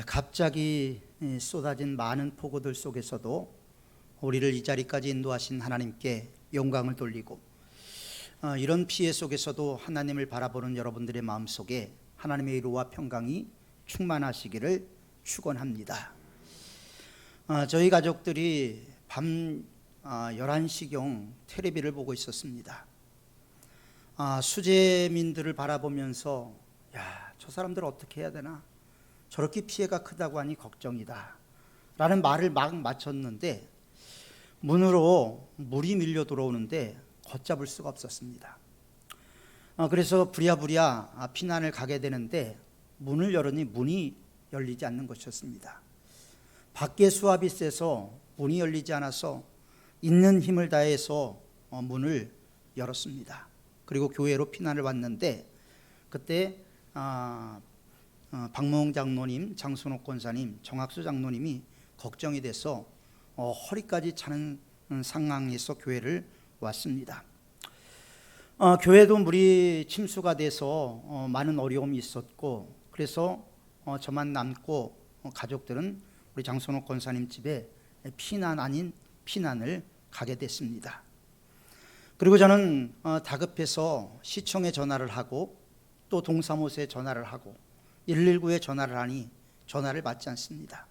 갑자기 쏟아진 많은 폭우들 속에서도 우리를 이 자리까지 인도하신 하나님께 영광을 돌리고, 이런 피해 속에서도 하나님을 바라보는 여러분들의 마음속에 하나님의 위로와 평강이 충만하시기를 축원합니다. 저희 가족들이 밤 11시경 텔레비를 보고 있었습니다. 수재민들을 바라보면서 저 사람들 어떻게 해야 되나, 저렇게 피해가 크다고 하니 걱정이다 라는 말을 막 마쳤는데, 문으로 물이 밀려 들어오는데 걷잡을 수가 없었습니다. 그래서 부랴부랴 피난을 가게 되는데 문을 열으니 문이 열리지 않는 것이었습니다. 밖에 수압이 세서 문이 열리지 않아서 있는 힘을 다해서 문을 열었습니다. 그리고 교회로 피난을 왔는데, 그때 박모홍 장로님, 장순옥 권사님, 정학수 장로님이 걱정이 돼서 허리까지 차는 상황에서 교회를 왔습니다. 교회도 물이 침수가 돼서 많은 어려움이 있었고, 그래서 저만 남고 가족들은 우리 장순옥 권사님 집에 피난 아닌 피난을 가게 됐습니다. 그리고 저는 다급해서 시청에 전화를 하고 또 동사무소에 전화를 하고 119에 전화를 하니 전화를 받지 않습니다.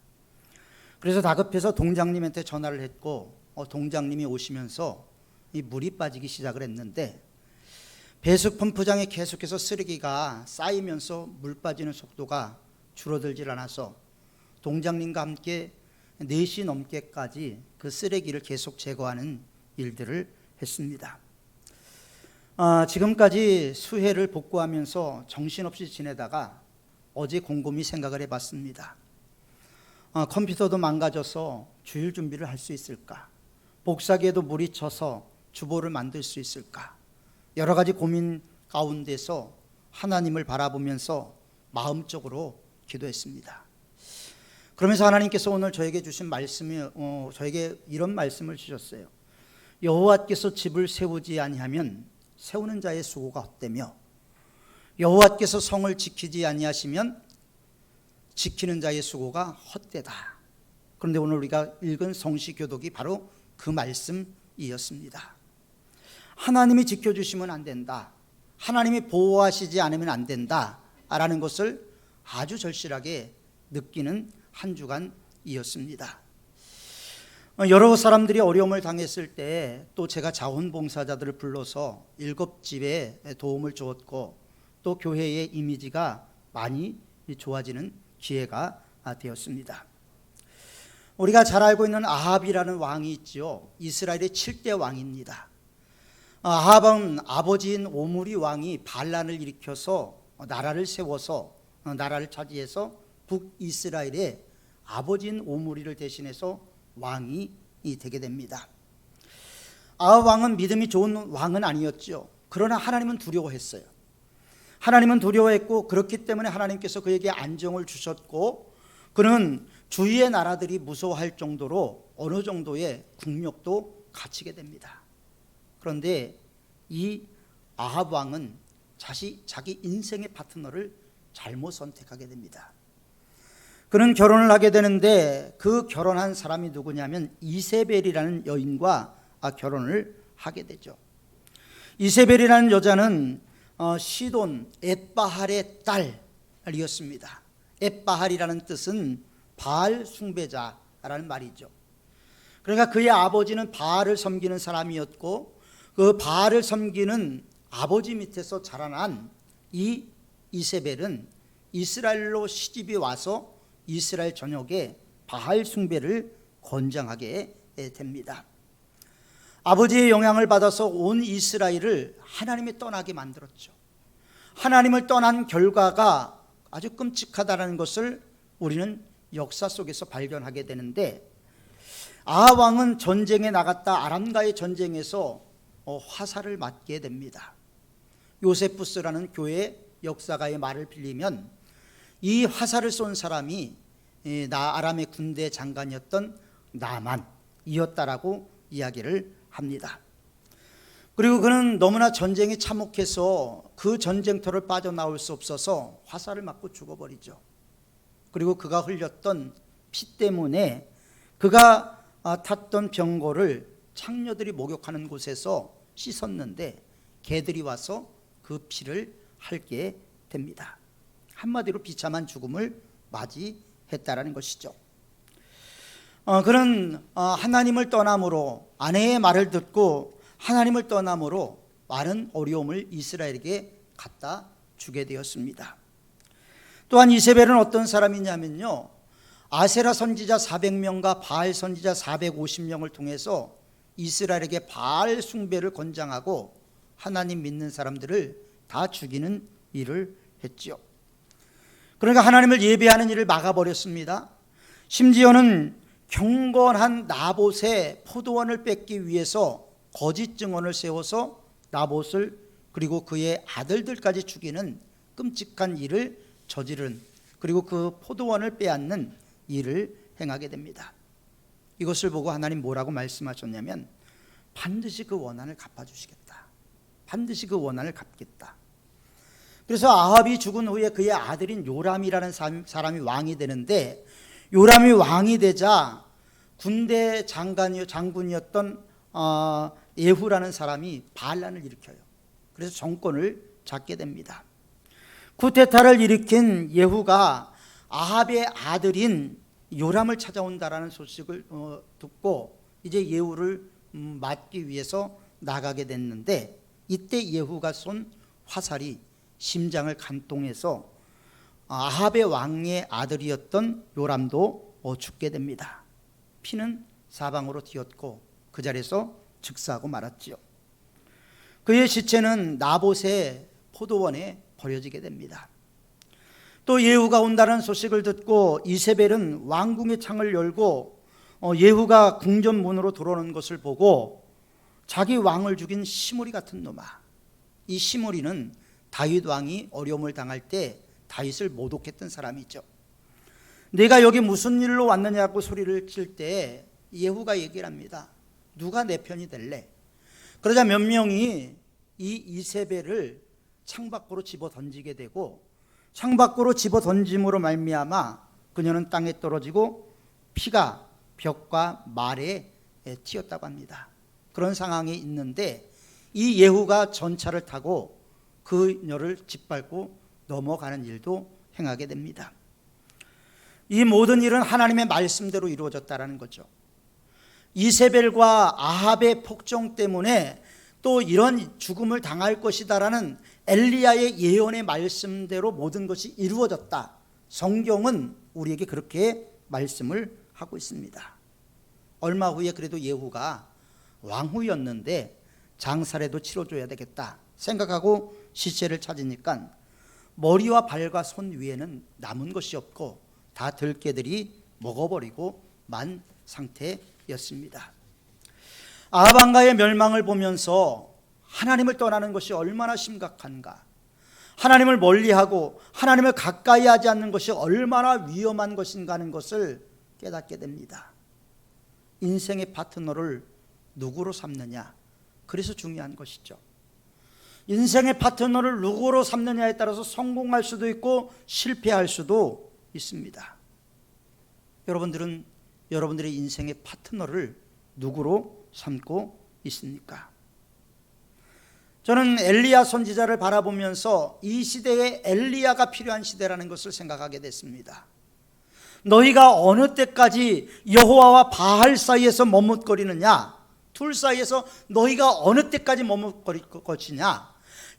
그래서 다급해서 동장님한테 전화를 했고, 동장님이 오시면서 이 물이 빠지기 시작을 했는데, 배수 펌프장에 계속해서 쓰레기가 쌓이면서 물 빠지는 속도가 줄어들질 않아서 동장님과 함께 4시 넘게까지 그 쓰레기를 계속 제거하는 일들을 했습니다. 지금까지 수해를 복구하면서 정신없이 지내다가 어제 곰곰이 생각을 해봤습니다. 컴퓨터도 망가져서 주일 준비를 할 수 있을까? 복사기에도 물이 쳐서 주보를 만들 수 있을까? 여러 가지 고민 가운데서 하나님을 바라보면서 마음적으로 기도했습니다. 그러면서 하나님께서 오늘 저에게 주신 말씀이 저에게 이런 말씀을 주셨어요. 여호와께서 집을 세우지 아니하면 세우는 자의 수고가 헛되며, 여호와께서 성을 지키지 아니하시면 지키는 자의 수고가 헛되다. 그런데 오늘 우리가 읽은 성시교독이 바로 그 말씀이었습니다. 하나님이 지켜주시면 안 된다, 하나님이 보호하시지 않으면 안 된다 라는 것을 아주 절실하게 느끼는 한 주간이었습니다. 여러 사람들이 어려움을 당했을 때 또 제가 자원봉사자들을 불러서 7집에 도움을 주었고, 또 교회의 이미지가 많이 좋아지는 기회가 되었습니다. 우리가 잘 알고 있는 아합이라는 왕이 있죠. 이스라엘의 7대 왕입니다. 아합은 아버지인 오므리 왕이 반란을 일으켜서 나라를 세워서 나라를 차지해서 북이스라엘의 아버지인 오므리를 대신해서 왕이 되게 됩니다. 아합 왕은 믿음이 좋은 왕은 아니었죠. 그러나 하나님은 두려워했어요. 하나님은 두려워했고, 그렇기 때문에 하나님께서 그에게 안정을 주셨고, 그는 주위의 나라들이 무서워할 정도로 어느 정도의 국력도 갖추게 됩니다. 그런데 이 아합 왕은 자기 인생의 파트너를 잘못 선택하게 됩니다. 그는 결혼을 하게 되는데, 그 결혼한 사람이 누구냐면 이세벨이라는 여인과 결혼을 하게 되죠. 이세벨이라는 여자는 시돈 엣바할의 딸이었습니다. 엣바할이라는 뜻은 바알 숭배자라는 말이죠. 그러니까 그의 아버지는 바알을 섬기는 사람이었고, 그 바알을 섬기는 아버지 밑에서 자라난 이 이세벨은 이스라엘로 시집이 와서 이스라엘 전역에 바알 숭배를 권장하게 됩니다. 아버지의 영향을 받아서 온 이스라엘을 하나님이 떠나게 만들었죠. 하나님을 떠난 결과가 아주 끔찍하다는 것을 우리는 역사 속에서 발견하게 되는데, 아합 왕은 전쟁에 나갔다 아람과의 전쟁에서 화살을 맞게 됩니다. 요세푸스라는 교회 역사가의 말을 빌리면 이 화살을 쏜 사람이 아람의 군대 장관이었던 나만이었다라고 이야기를 합니다. 그리고 그는 너무나 전쟁에 참혹해서 그 전쟁터를 빠져나올 수 없어서 화살을 맞고 죽어버리죠. 그리고 그가 흘렸던 피 때문에 그가 탔던 병거를 창녀들이 목욕하는 곳에서 씻었는데 개들이 와서 그 피를 핥게 됩니다. 한마디로 비참한 죽음을 맞이했다라는 것이죠. 그는 하나님을 떠남으로, 아내의 말을 듣고 하나님을 떠남으로 많은 어려움을 이스라엘에게 갖다 주게 되었습니다. 또한 이세벨은 어떤 사람이냐면요, 아세라 선지자 400명과 바알 선지자 450명을 통해서 이스라엘에게 바알 숭배를 권장하고 하나님 믿는 사람들을 다 죽이는 일을 했죠. 그러니까 하나님을 예배하는 일을 막아버렸습니다. 심지어는 경건한 나봇의 포도원을 뺏기 위해서 거짓 증언을 세워서 나봇을 그리고 그의 아들들까지 죽이는 끔찍한 일을 저지른, 그리고 그 포도원을 빼앗는 일을 행하게 됩니다. 이것을 보고 하나님 뭐라고 말씀하셨냐면 반드시 그 원한을 갚아주시겠다. 반드시 그 원한을 갚겠다. 그래서 아합이 죽은 후에 그의 아들인 요람이라는 사람이 왕이 되는데, 요람이 왕이 되자 군대 장군이었던 예후라는 사람이 반란을 일으켜요. 그래서 정권을 잡게 됩니다. 쿠데타를 일으킨 예후가 아합의 아들인 요람을 찾아온다라는 소식을 듣고 이제 예후를 맞기 위해서 나가게 됐는데, 이때 예후가 쏜 화살이 심장을 간통해서 아합의 왕의 아들이었던 요람도 죽게 됩니다. 피는 사방으로 튀었고 그 자리에서 즉사하고 말았지요. 그의 시체는 나봇의 포도원에 버려지게 됩니다. 또 예후가 온다는 소식을 듣고 이세벨은 왕궁의 창을 열고 예후가 궁전 문으로 들어오는 것을 보고 자기 왕을 죽인 시므리 같은 놈아, 이 시므리는 다윗 왕이 어려움을 당할 때 다윗을 모독했던 사람이죠. 내가 여기 무슨 일로 왔느냐고 소리를 칠 때 예후가 얘기를 합니다. 누가 내 편이 될래? 그러자 몇 명이 이 이세벨을 창밖으로 집어 던지게 되고, 창밖으로 집어 던짐으로 말미암아 그녀는 땅에 떨어지고 피가 벽과 말에 튀었다고 합니다. 그런 상황이 있는데 이 예후가 전차를 타고 그녀를 짓밟고 넘어가는 일도 행하게 됩니다. 이 모든 일은 하나님의 말씀대로 이루어졌다는 거죠. 이세벨과 아합의 폭정 때문에 또 이런 죽음을 당할 것이다라는 엘리야의 예언의 말씀대로 모든 것이 이루어졌다. 성경은 우리에게 그렇게 말씀을 하고 있습니다. 얼마 후에 그래도 예후가 왕후였는데 장사라도 치러줘야 되겠다 생각하고 시체를 찾으니까 머리와 발과 손 위에는 남은 것이 없고 다 들개들이 먹어버리고 만 상태였습니다. 아합 왕가의 멸망을 보면서 하나님을 떠나는 것이 얼마나 심각한가, 하나님을 멀리하고 하나님을 가까이 하지 않는 것이 얼마나 위험한 것인가 하는 것을 깨닫게 됩니다. 인생의 파트너를 누구로 삼느냐, 그래서 중요한 것이죠. 인생의 파트너를 누구로 삼느냐에 따라서 성공할 수도 있고 실패할 수도 있습니다. 여러분들은 여러분들의 인생의 파트너를 누구로 삼고 있습니까? 저는 엘리야 선지자를 바라보면서 이 시대에 엘리야가 필요한 시대라는 것을 생각하게 됐습니다. 너희가 어느 때까지 여호와와 바알 사이에서 머뭇거리느냐, 둘 사이에서 너희가 어느 때까지 머뭇거릴 것이냐.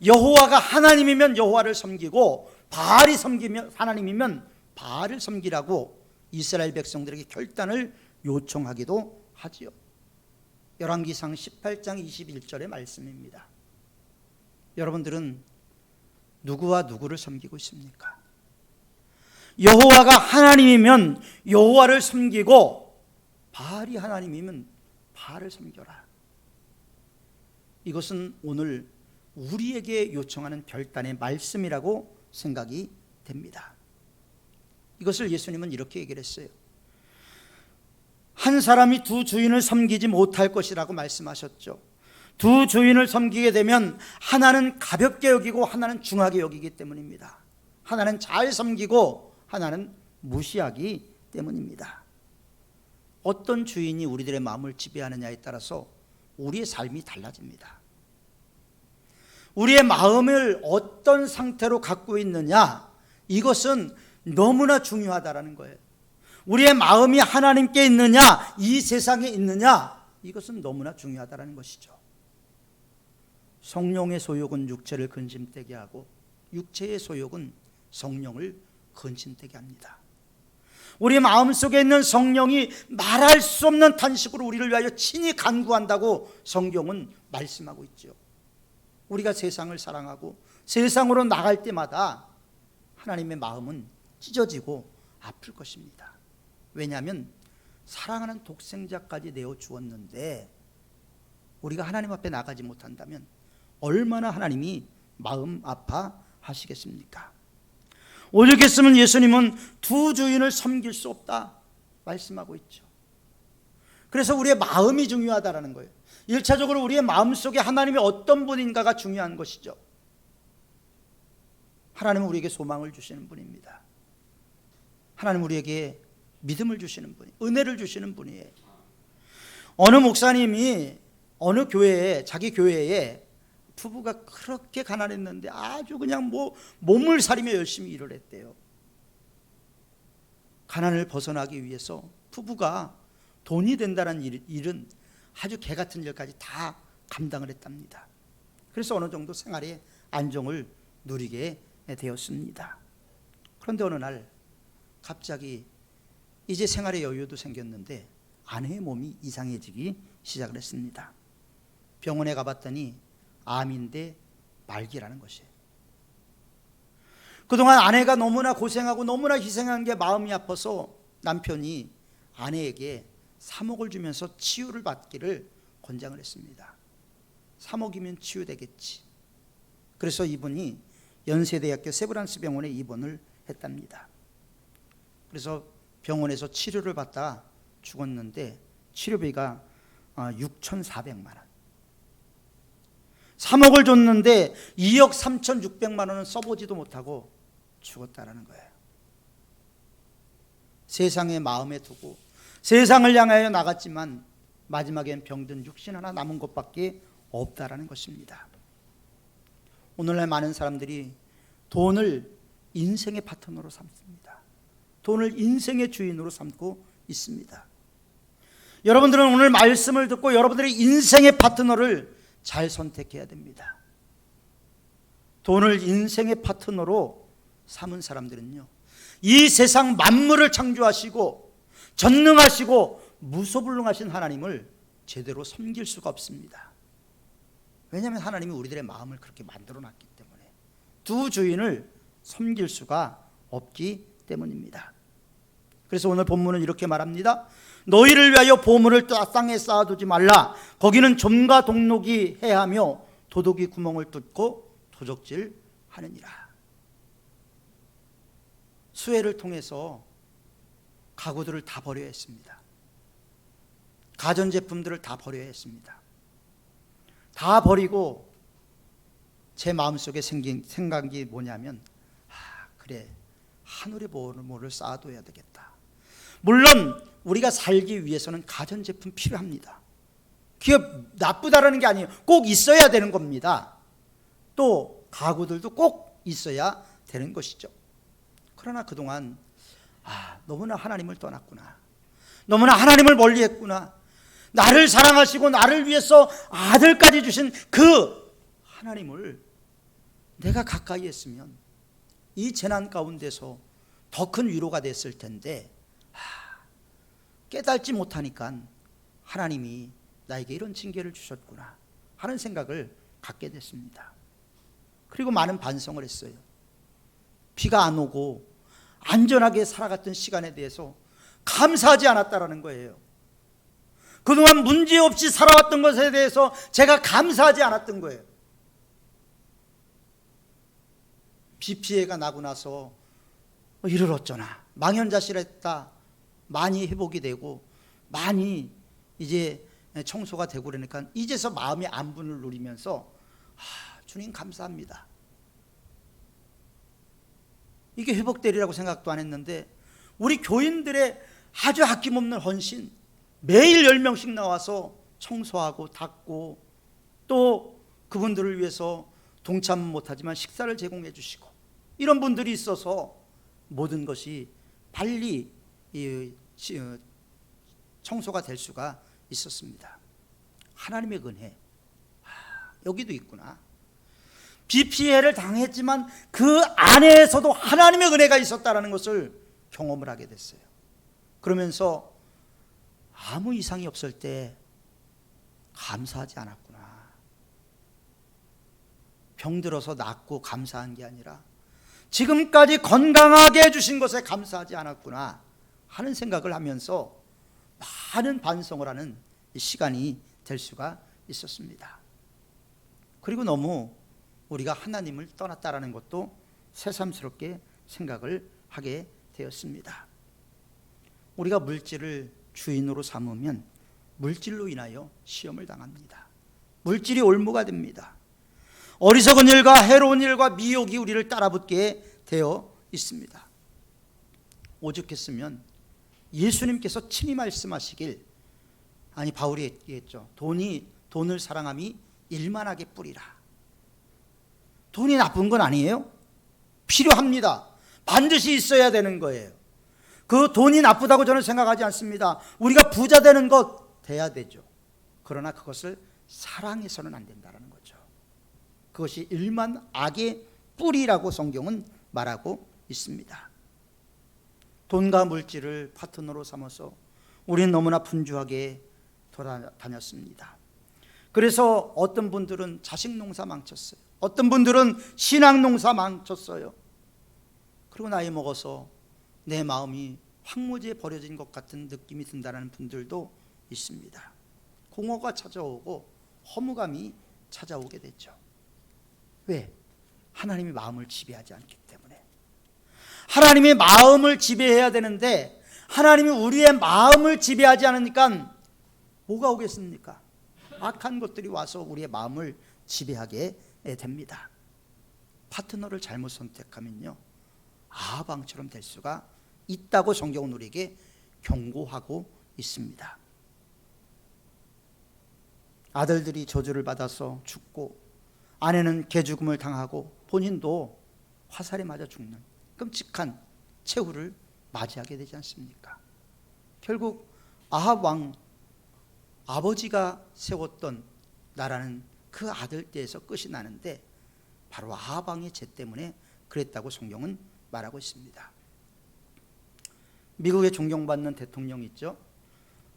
여호와가 하나님이면 여호와를 섬기고 바알이 섬기면 하나님이면 바알을 섬기라고 이스라엘 백성들에게 결단을 요청하기도 하지요. 열왕기상 18장 21절의 말씀입니다. 여러분들은 누구와 누구를 섬기고 있습니까? 여호와가 하나님이면 여호와를 섬기고 바알이 하나님이면 바알을 섬겨라. 이것은 오늘 우리에게 요청하는 결단의 말씀이라고 생각이 됩니다. 이것을 예수님은 이렇게 얘기를 했어요. 한 사람이 두 주인을 섬기지 못할 것이라고 말씀하셨죠. 두 주인을 섬기게 되면 하나는 가볍게 여기고 하나는 중하게 여기기 때문입니다. 하나는 잘 섬기고 하나는 무시하기 때문입니다. 어떤 주인이 우리들의 마음을 지배하느냐에 따라서 우리의 삶이 달라집니다. 우리의 마음을 어떤 상태로 갖고 있느냐, 이것은 너무나 중요하다는 거예요. 우리의 마음이 하나님께 있느냐, 이 세상에 있느냐, 이것은 너무나 중요하다는 것이죠. 성령의 소욕은 육체를 근심되게 하고 육체의 소욕은 성령을 근심되게 합니다. 우리 마음속에 있는 성령이 말할 수 없는 탄식으로 우리를 위하여 친히 간구한다고 성경은 말씀하고 있죠. 우리가 세상을 사랑하고 세상으로 나갈 때마다 하나님의 마음은 찢어지고 아플 것입니다. 왜냐하면 사랑하는 독생자까지 내어주었는데 우리가 하나님 앞에 나가지 못한다면 얼마나 하나님이 마음 아파하시겠습니까? 오죽 했으면 예수님은 두 주인을 섬길 수 없다 말씀하고 있죠. 그래서 우리의 마음이 중요하다는 거예요. 1차적으로 우리의 마음속에 하나님이 어떤 분인가가 중요한 것이죠. 하나님은 우리에게 소망을 주시는 분입니다. 하나님은 우리에게 믿음을 주시는 분이에요. 은혜를 주시는 분이에요. 어느 목사님이 어느 교회에, 자기 교회에 부부가 그렇게 가난했는데 아주 그냥 몸을 사리며 열심히 일을 했대요. 가난을 벗어나기 위해서 부부가 돈이 된다는 일은 아주 개 같은 일까지 다 감당을 했답니다. 그래서 어느 정도 생활의 안정을 누리게 되었습니다. 그런데 어느 날 갑자기 이제 생활의 여유도 생겼는데 아내의 몸이 이상해지기 시작을 했습니다. 병원에 가봤더니 암인데 말기라는 것이에요. 그동안 아내가 너무나 고생하고 너무나 희생한 게 마음이 아파서 남편이 아내에게 3억을 주면서 치유를 받기를 권장을 했습니다. 3억이면 치유되겠지. 그래서 이분이 연세대학교 세브란스 병원에 입원을 했답니다. 그래서 병원에서 치료를 받다 죽었는데 치료비가 6,400만 원. 3억을 줬는데 2억 3,600만 원은 써보지도 못하고 죽었다라는 거예요. 세상에 마음에 두고 세상을 향하여 나갔지만 마지막엔 병든 육신 하나 남은 것밖에 없다라는 것입니다. 오늘날 많은 사람들이 돈을 인생의 파트너로 삼습니다. 돈을 인생의 주인으로 삼고 있습니다. 여러분들은 오늘 말씀을 듣고 여러분들의 인생의 파트너를 잘 선택해야 됩니다. 돈을 인생의 파트너로 삼은 사람들은요, 이 세상 만물을 창조하시고 전능하시고 무소불능하신 하나님을 제대로 섬길 수가 없습니다. 왜냐하면 하나님이 우리들의 마음을 그렇게 만들어 놨기 때문에 두 주인을 섬길 수가 없기 때문입니다. 그래서 오늘 본문은 이렇게 말합니다. 너희를 위하여 보물을 땅에 쌓아두지 말라. 거기는 좀과 동록이 해하며 도둑이 구멍을 뚫고 도적질 하느니라. 수해를 통해서 가구들을 다 버려야 했습니다. 가전제품들을 다 버려야 했습니다. 다 버리고 제 마음속에 생긴 생각이 뭐냐면, 그래, 하늘의 보물을 쌓아둬야 되겠다. 물론 우리가 살기 위해서는 가전제품 필요합니다. 그게 나쁘다라는 게 아니에요. 꼭 있어야 되는 겁니다. 또 가구들도 꼭 있어야 되는 것이죠. 그러나 그동안 너무나 하나님을 떠났구나, 너무나 하나님을 멀리했구나, 나를 사랑하시고 나를 위해서 아들까지 주신 그 하나님을 내가 가까이 했으면 이 재난 가운데서 더 큰 위로가 됐을 텐데 깨닫지 못하니까 하나님이 나에게 이런 징계를 주셨구나 하는 생각을 갖게 됐습니다. 그리고 많은 반성을 했어요. 비가 안 오고 안전하게 살아갔던 시간에 대해서 감사하지 않았다라는 거예요. 그동안 문제없이 살아왔던 것에 대해서 제가 감사하지 않았던 거예요. 비 피해가 나고 나서 이를 어쩌나, 망연자실했다, 많이 회복이 되고 많이 이제 청소가 되고 그러니까 이제서 마음의 안분을 누리면서 주님 감사합니다. 이게 회복되리라고 생각도 안 했는데 우리 교인들의 아주 아낌없는 헌신, 매일 10명씩 나와서 청소하고 닦고 또 그분들을 위해서 동참은 못하지만 식사를 제공해 주시고 이런 분들이 있어서 모든 것이 빨리 청소가 될 수가 있었습니다. 하나님의 은혜, 여기도 있구나. 비 피해를 당했지만 그 안에서도 하나님의 은혜가 있었다는 것을 경험을 하게 됐어요. 그러면서 아무 이상이 없을 때 감사하지 않았구나. 병들어서 낫고 감사한 게 아니라 지금까지 건강하게 해주신 것에 감사하지 않았구나 하는 생각을 하면서 많은 반성을 하는 시간이 될 수가 있었습니다. 그리고 너무 우리가 하나님을 떠났다라는 것도 새삼스럽게 생각을 하게 되었습니다. 우리가 물질을 주인으로 삼으면 물질로 인하여 시험을 당합니다. 물질이 올무가 됩니다. 어리석은 일과 해로운 일과 미혹이 우리를 따라붙게 되어 있습니다. 오죽했으면 예수님께서 친히 말씀하시길, 아니 바울이 얘기했죠. 돈을 사랑함이 일만하게 뿌리라. 돈이 나쁜 건 아니에요. 필요합니다. 반드시 있어야 되는 거예요. 그 돈이 나쁘다고 저는 생각하지 않습니다. 우리가 부자 되는 것 돼야 되죠. 그러나 그것을 사랑해서는 안 된다는 거죠. 그것이 일만 악의 뿌리라고 성경은 말하고 있습니다. 돈과 물질을 파트너로 삼아서 우리는 너무나 분주하게 돌아다녔습니다. 그래서 어떤 분들은 자식 농사 망쳤어요. 어떤 분들은 신앙 농사 망쳤어요. 그리고 나이 먹어서 내 마음이 황무지에 버려진 것 같은 느낌이 든다는 분들도 있습니다. 공허가 찾아오고 허무감이 찾아오게 됐죠. 왜? 하나님이 마음을 지배하지 않기 때문에. 하나님의 마음을 지배해야 되는데 하나님이 우리의 마음을 지배하지 않으니까 뭐가 오겠습니까? 악한 것들이 와서 우리의 마음을 지배하게 됩니다. 파트너를 잘못 선택하면요, 아합왕처럼 될 수가 있다고 성경은 우리에게 경고하고 있습니다. 아들들이 저주를 받아서 죽고 아내는 개죽음을 당하고 본인도 화살에 맞아 죽는 끔찍한 최후를 맞이하게 되지 않습니까? 결국 아합 왕, 아버지가 세웠던 나라는 그 아들 때에서 끝이 나는데 바로 아합 왕의 죄 때문에 그랬다고 성경은 말하고 있습니다. 미국에 존경받는 대통령 있죠.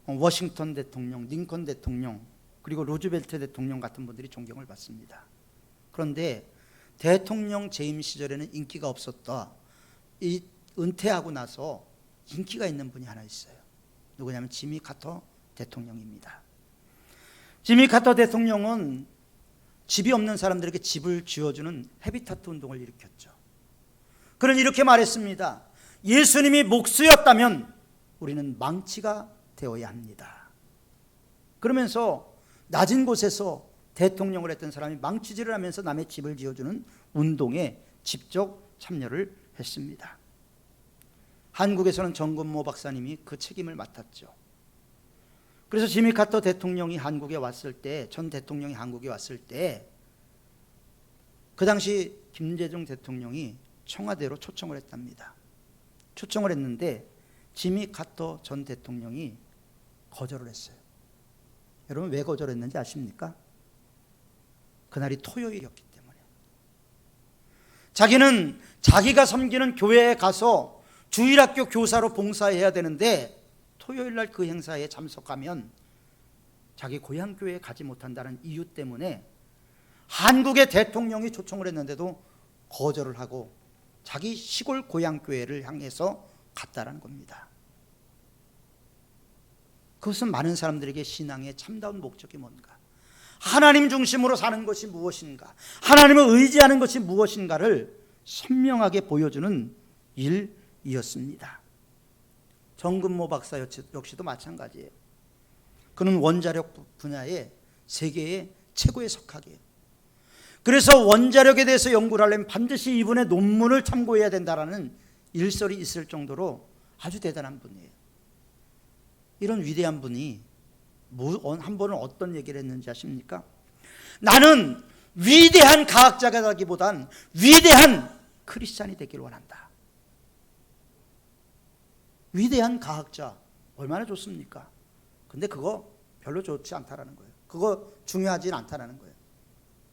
워싱턴 대통령, 링컨 대통령, 그리고 루즈벨트 대통령 같은 분들이 존경을 받습니다. 그런데 대통령 재임 시절에는 인기가 없었다. 이 은퇴하고 나서 인기가 있는 분이 하나 있어요. 누구냐면 지미 카터 대통령입니다. 지미 카터 대통령은 집이 없는 사람들에게 집을 지어주는 헤비타트 운동을 일으켰죠. 그는 이렇게 말했습니다. 예수님이 목수였다면 우리는 망치가 되어야 합니다. 그러면서 낮은 곳에서 대통령을 했던 사람이 망치질을 하면서 남의 집을 지어주는 운동에 직접 참여를 했습니다. 한국에서는 정근모 박사님이 그 책임을 맡았죠. 그래서 지미 카터 대통령이 한국에 왔을 때, 전 대통령이 한국에 왔을 때 그 당시 김대중 대통령이 청와대로 초청을 했답니다. 초청을 했는데 지미 카터 전 대통령이 거절을 했어요. 여러분 왜 거절했는지 아십니까? 그날이 토요일이었기 때문에. 자기는 자기가 섬기는 교회에 가서 주일학교 교사로 봉사해야 되는데 토요일 날 그 행사에 참석하면 자기 고향 교회에 가지 못한다는 이유 때문에 한국의 대통령이 초청을 했는데도 거절을 하고 자기 시골 고향 교회를 향해서 갔다라는 겁니다. 그것은 많은 사람들에게 신앙의 참다운 목적이 뭔가, 하나님 중심으로 사는 것이 무엇인가, 하나님을 의지하는 것이 무엇인가를 선명하게 보여주는 일이었습니다. 정근모 박사 역시도 마찬가지예요. 그는 원자력 분야에 세계의 최고의 석학이에요. 그래서 원자력에 대해서 연구를 하려면 반드시 이분의 논문을 참고해야 된다라는 일설이 있을 정도로 아주 대단한 분이에요. 이런 위대한 분이 한 번은 어떤 얘기를 했는지 아십니까? 나는 위대한 과학자라기보단 위대한 크리스찬이 되길 원한다. 위대한 과학자 얼마나 좋습니까? 근데 그거 별로 좋지 않다라는 거예요. 그거 중요하진 않다라는 거예요.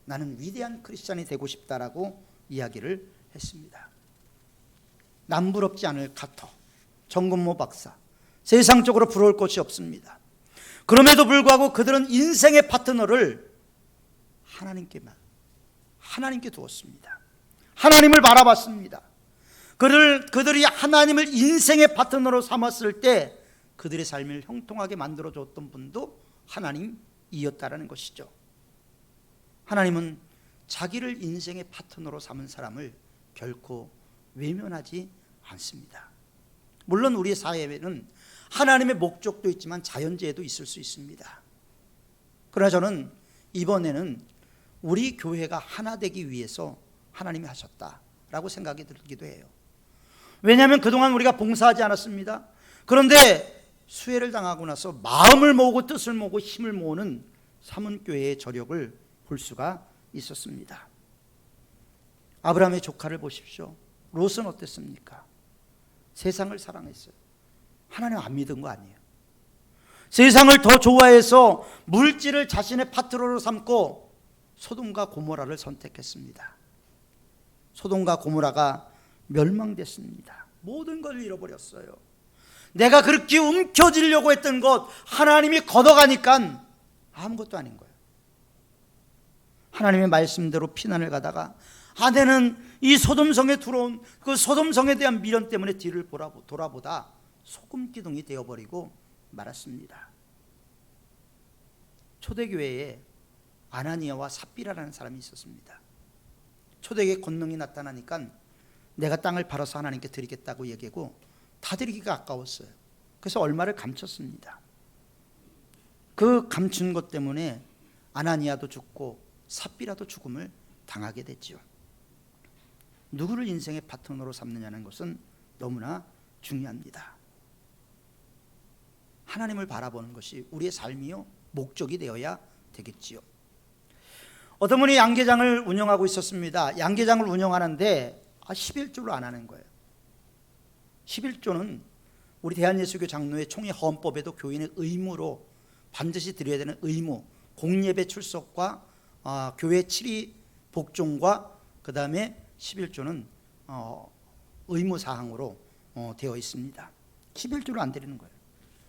나는 위대한 크리스찬이 되고 싶다라고 이야기를 했습니다. 남부럽지 않을 카터, 정근모 박사, 세상적으로 부러울 것이 없습니다. 그럼에도 불구하고 그들은 인생의 파트너를 하나님께 두었습니다. 하나님을 바라봤습니다. 그들이 하나님을 인생의 파트너로 삼았을 때 그들의 삶을 형통하게 만들어줬던 분도 하나님이었다라는 것이죠. 하나님은 자기를 인생의 파트너로 삼은 사람을 결코 외면하지 않습니다. 물론 우리 사회에는 하나님의 목적도 있지만 자연재해도 있을 수 있습니다. 그러나 저는 이번에는 우리 교회가 하나 되기 위해서 하나님이 하셨다라고 생각이 들기도 해요. 왜냐하면 그동안 우리가 봉사하지 않았습니다. 그런데 수혜를 당하고 나서 마음을 모으고 뜻을 모으고 힘을 모으는 삼은교회의 저력을 볼 수가 있었습니다. 아브라함의 조카를 보십시오. 롯은 어땠습니까? 세상을 사랑했어요. 하나님 안 믿은 거 아니에요. 세상을 더 좋아해서 물질을 자신의 파트너로 삼고 소돔과 고모라를 선택했습니다. 소돔과 고모라가 멸망됐습니다. 모든 걸 잃어버렸어요. 내가 그렇게 움켜쥐려고 했던 것 하나님이 걷어가니까 아무것도 아닌 거예요. 하나님의 말씀대로 피난을 가다가 아내는 이 소돔성에 들어온 그 소돔성에 대한 미련 때문에 뒤를 돌아보다 소금기둥이 되어버리고 말았습니다. 초대교회에 아나니아와 삽비라라는 사람이 있었습니다. 초대교회 권능이 나타나니까 내가 땅을 팔아서 하나님께 드리겠다고 얘기하고 다 드리기가 아까웠어요. 그래서 얼마를 감췄습니다. 그 감춘 것 때문에 아나니아도 죽고 삽비라도 죽음을 당하게 됐죠. 누구를 인생의 파트너로 삼느냐는 것은 너무나 중요합니다. 하나님을 바라보는 것이 우리의 삶이요 목적이 되어야 되겠지요. 어떤 분이 양계장을 운영하고 있었습니다. 양계장을 운영하는데 11조를 안 하는 거예요. 11조는 우리 대한예수교 장로회 총회 헌법에도 교인의 의무로 반드시 드려야 되는 의무, 공예배 출석과 교회 7위 복종과 그 다음에 11조는 의무사항으로 되어 있습니다. 11조를 안 드리는 거예요.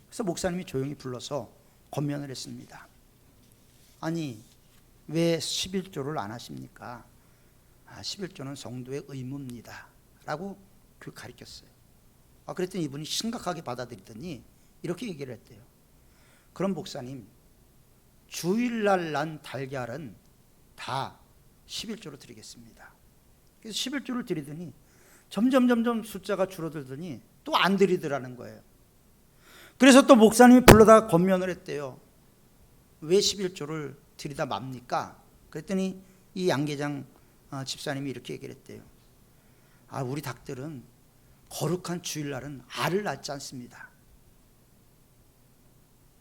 그래서 목사님이 조용히 불러서 권면을 했습니다. 아니 왜 11조를 안 하십니까? 11조는 성도의 의무입니다 라고 가르쳤어요. 그랬더니 이분이 심각하게 받아들이더니 이렇게 얘기를 했대요. 그럼 목사님, 주일날 난 달걀은 다 11조로 드리겠습니다. 그래서 11조를 드리더니 점점 숫자가 줄어들더니 또 안 드리더라는 거예요. 그래서 또 목사님이 불러다가 권면을 했대요. 왜 11조를 드리다 맙니까? 그랬더니 이 양계장 집사님이 이렇게 얘기를 했대요. 우리 닭들은 거룩한 주일날은 알을 낳지 않습니다.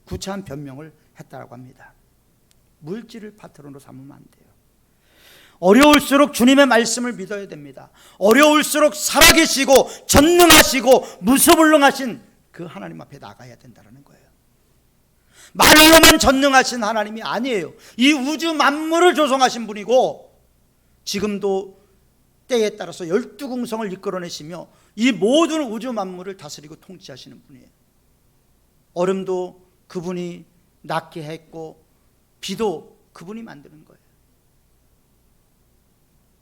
구차한 변명을 했다고 합니다. 물질을 파트너로 삼으면 안 돼요. 어려울수록 주님의 말씀을 믿어야 됩니다. 어려울수록 살아계시고 전능하시고 무소불능하신 그 하나님 앞에 나가야 된다는 거예요. 말로만 전능하신 하나님이 아니에요. 이 우주 만물을 조성하신 분이고 지금도 때에 따라서 12궁성을 이끌어내시며 이 모든 우주 만물을 다스리고 통치하시는 분이에요. 얼음도 그분이 낫게 했고 비도 그분이 만드는 거예요.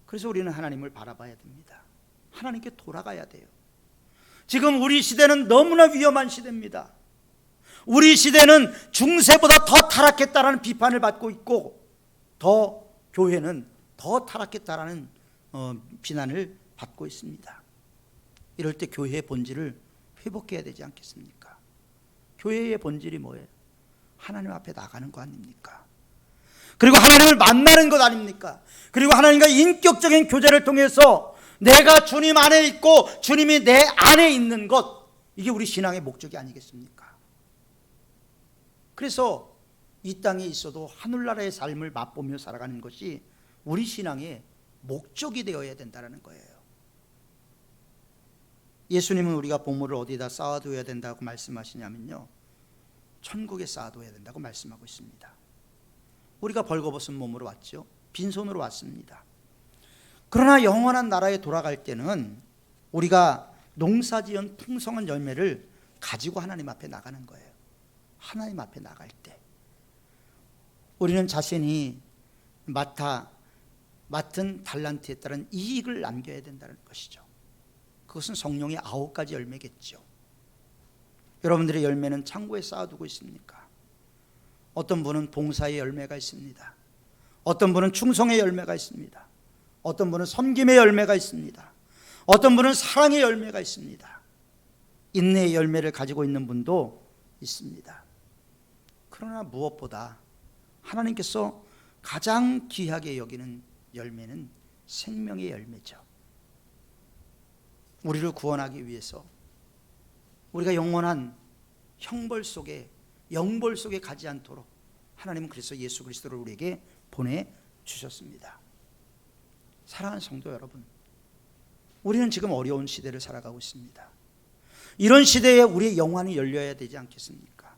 그래서 우리는 하나님을 바라봐야 됩니다. 하나님께 돌아가야 돼요. 지금 우리 시대는 너무나 위험한 시대입니다. 우리 시대는 중세보다 더 타락했다라는 비판을 받고 있고 더 교회는 더 타락했다라는 비난을 받고 있습니다. 이럴 때 교회의 본질을 회복해야 되지 않겠습니까? 교회의 본질이 뭐예요? 하나님 앞에 나가는 거 아닙니까? 그리고 하나님을 만나는 것 아닙니까? 그리고 하나님과 인격적인 교제를 통해서 내가 주님 안에 있고 주님이 내 안에 있는 것, 이게 우리 신앙의 목적이 아니겠습니까? 그래서 이 땅에 있어도 하늘나라의 삶을 맛보며 살아가는 것이 우리 신앙의 목적이 되어야 된다는 거예요. 예수님은 우리가 보물을 어디다 쌓아둬야 된다고 말씀하시냐면요, 천국에 쌓아둬야 된다고 말씀하고 있습니다. 우리가 벌거벗은 몸으로 왔죠. 빈손으로 왔습니다. 그러나 영원한 나라에 돌아갈 때는 우리가 농사지은 풍성한 열매를 가지고 하나님 앞에 나가는 거예요. 하나님 앞에 나갈 때 우리는 자신이 맡은 달란트에 따른 이익을 남겨야 된다는 것이죠. 그것은 성령의 9가지 열매겠죠. 여러분들의 열매는 창고에 쌓아두고 있습니까? 어떤 분은 봉사의 열매가 있습니다. 어떤 분은 충성의 열매가 있습니다. 어떤 분은 섬김의 열매가 있습니다. 어떤 분은 사랑의 열매가 있습니다. 인내의 열매를 가지고 있는 분도 있습니다. 그러나 무엇보다 하나님께서 가장 귀하게 여기는 열매는 생명의 열매죠. 우리를 구원하기 위해서 우리가 영원한 형벌 속에, 영벌 속에 가지 않도록 하나님은 그래서 예수 그리스도를 우리에게 보내주셨습니다. 사랑하는 성도 여러분, 우리는 지금 어려운 시대를 살아가고 있습니다. 이런 시대에 우리의 영안이 열려야 되지 않겠습니까?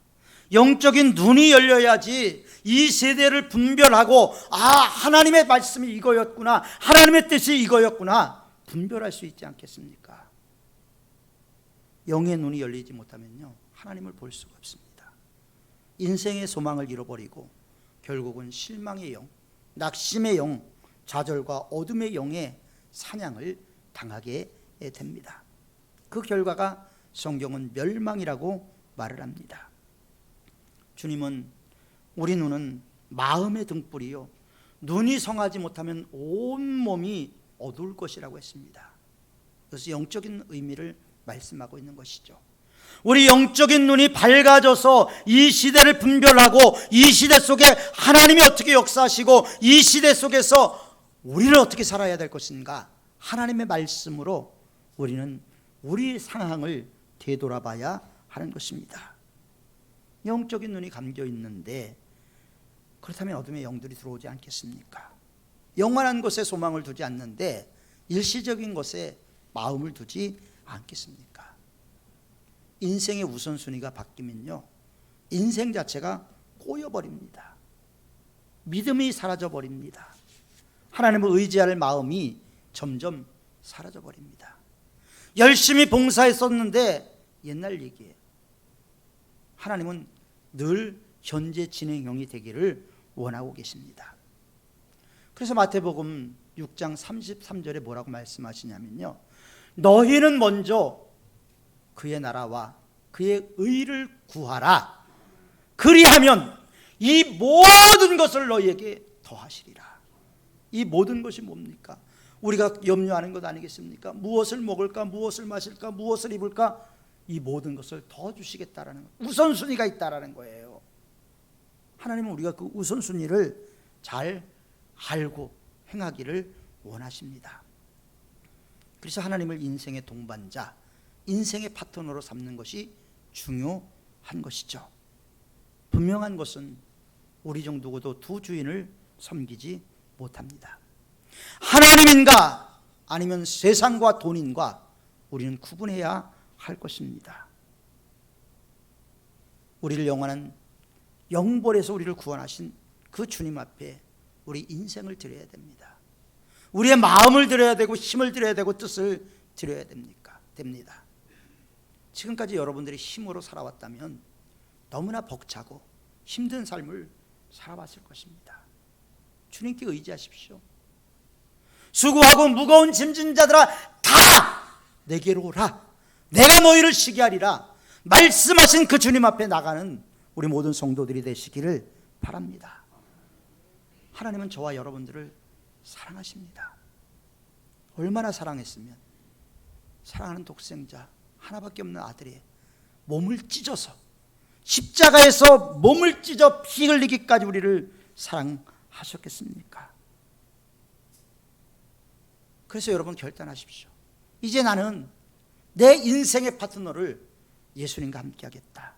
영적인 눈이 열려야지 이 세대를 분별하고, 하나님의 말씀이 이거였구나, 하나님의 뜻이 이거였구나 분별할 수 있지 않겠습니까? 영의 눈이 열리지 못하면요, 하나님을 볼 수가 없습니다. 인생의 소망을 잃어버리고 결국은 실망의 영, 낙심의 영, 좌절과 어둠의 영의 사냥을 당하게 됩니다. 그 결과가 성경은 멸망이라고 말을 합니다. 주님은 우리 눈은 마음의 등불이요, 눈이 성하지 못하면 온몸이 어두울 것이라고 했습니다. 그래서 영적인 의미를 말씀하고 있는 것이죠. 우리 영적인 눈이 밝아져서 이 시대를 분별하고 이 시대 속에 하나님이 어떻게 역사하시고 이 시대 속에서 우리를 어떻게 살아야 될 것인가, 하나님의 말씀으로 우리는 우리 상황을 되돌아봐야 하는 것입니다. 영적인 눈이 감겨 있는데 그렇다면 어둠의 영들이 들어오지 않겠습니까? 영원한 것에 소망을 두지 않는데 일시적인 것에 마음을 두지 않겠습니까? 인생의 우선순위가 바뀌면요, 인생 자체가 꼬여버립니다. 믿음이 사라져버립니다. 하나님을 의지할 마음이 점점 사라져버립니다. 열심히 봉사했었는데 옛날 얘기예요. 하나님은 늘 현재 진행형이 되기를 원하고 계십니다. 그래서 마태복음 6장 33절에 뭐라고 말씀하시냐면요, 너희는 먼저 그의 나라와 그의 의를 구하라. 그리하면 이 모든 것을 너희에게 더하시리라. 이 모든 것이 뭡니까? 우리가 염려하는 것 아니겠습니까? 무엇을 먹을까, 무엇을 마실까, 무엇을 입을까, 이 모든 것을 더 주시겠다라는 우선순위가 있다라는 거예요. 하나님은 우리가 그 우선순위를 잘 알고 행하기를 원하십니다. 그래서 하나님을 인생의 동반자, 인생의 파트너로 삼는 것이 중요한 것이죠. 분명한 것은 우리 중 누구도 두 주인을 섬기지 못합니다. 하나님인가 아니면 세상과 돈인가 우리는 구분해야 할 것입니다. 우리를 영원한 영벌에서 우리를 구원하신 그 주님 앞에 우리 인생을 드려야 됩니다. 우리의 마음을 드려야 되고 힘을 드려야 되고 뜻을 드려야 됩니다. 지금까지 여러분들이 힘으로 살아왔다면 너무나 벅차고 힘든 삶을 살아왔을 것입니다. 주님께 의지하십시오. 수고하고 무거운 짐진 자들아 다 내게로 오라. 내가 너희를 쉬게 하리라. 말씀하신 그 주님 앞에 나가는 우리 모든 성도들이 되시기를 바랍니다. 하나님은 저와 여러분들을 사랑하십니다. 얼마나 사랑했으면 사랑하는 독생자 하나밖에 없는 아들이 몸을 찢어서 십자가에서 몸을 찢어 피 흘리기까지 우리를 사랑하셨겠습니까? 그래서 여러분 결단하십시오. 이제 나는 내 인생의 파트너를 예수님과 함께하겠다.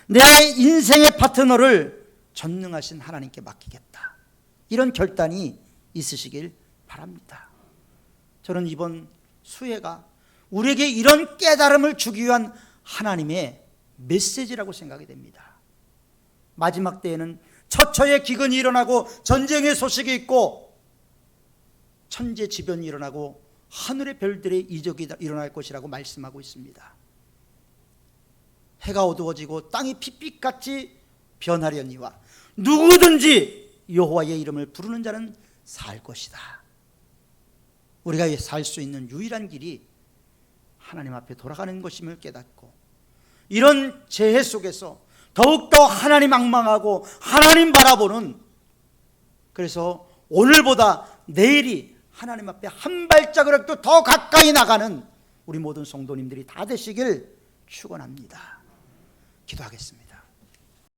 내 인생의 파트너를 전능하신 하나님께 맡기겠다. 이런 결단이 있으시길 바랍니다. 저는 이번 수혜가 우리에게 이런 깨달음을 주기 위한 하나님의 메시지라고 생각이 됩니다. 마지막 때에는 처처의 기근이 일어나고 전쟁의 소식이 있고 천재지변이 일어나고 하늘의 별들의 이적이 일어날 것이라고 말씀하고 있습니다. 해가 어두워지고 땅이 핏빛같이 변하려니와 누구든지 여호와의 이름을 부르는 자는 살 것이다. 우리가 살 수 있는 유일한 길이 하나님 앞에 돌아가는 것임을 깨닫고 이런 재해 속에서 더욱더 하나님 앙망하고 하나님 바라보는, 그래서 오늘보다 내일이 하나님 앞에 한 발자국이라도 더 가까이 나가는 우리 모든 성도님들이 다 되시길 축원합니다. 기도하겠습니다.